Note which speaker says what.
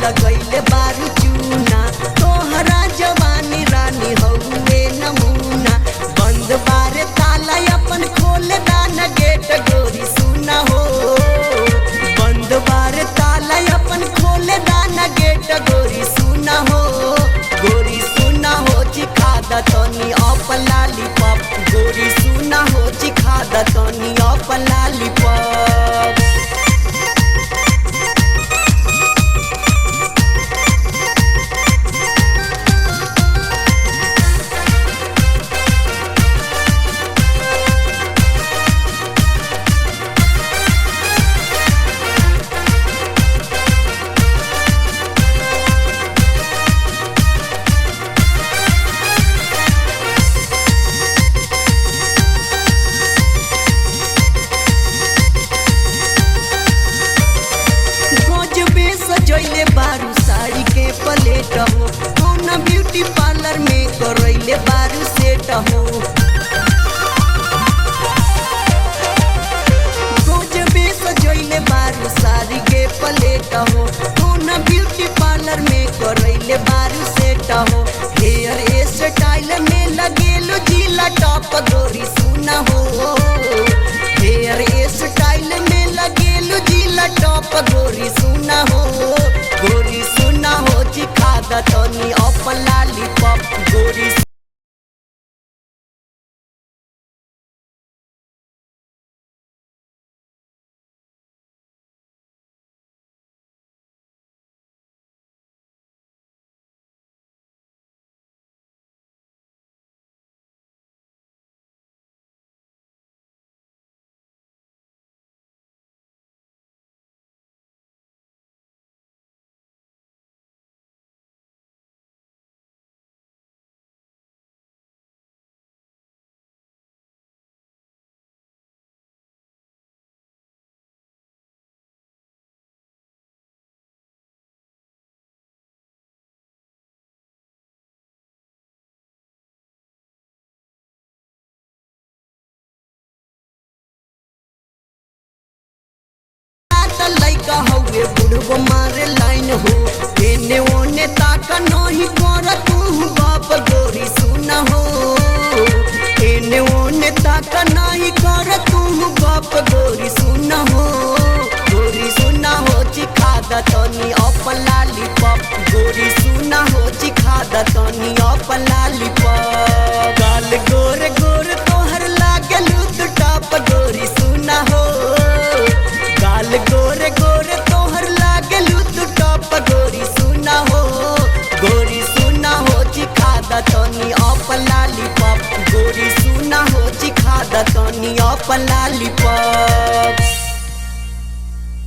Speaker 1: लगैले बारू चूना तोहरा जवानी रानी हउए नमूना बंद बारे ताला अपन खोल दाना गेट गोरी सुना हो बंद बारे ताला अपन खोल दाना गेट गोरी सुना हो चिखा दतनी अप लॉलीपॉप गोरी सुना हो चिखा दतनी अप लॉलीपॉप सजैले बारू साड़ी के प्लेट हो कौन ब्यूटी पार्लर में करैले बारू सेट हो गजबे सजैले बारू साड़ी के प्लेट हो कौन ब्यूटी पार्लर में करैले बारू सेट हो हेयर स्टाइल में लगेलो जिला टॉप गोरी सुना हो हेयर स्टाइल में लगेलो जिला टॉप गोरी सुना हो चिखा दतनी अप लॉलीपॉप गोरी लइका हउए बुढ़बो मारे लाइन हो एने ओने ताका नहीं कर तू बाप गोरी सुना हो एने ओने ताका नहीं कर तू बाप गोरी सुना हो चिखा दतनी अप लॉलीपॉप गोरी सुना हो चिखा दतनी अप लॉलीपॉप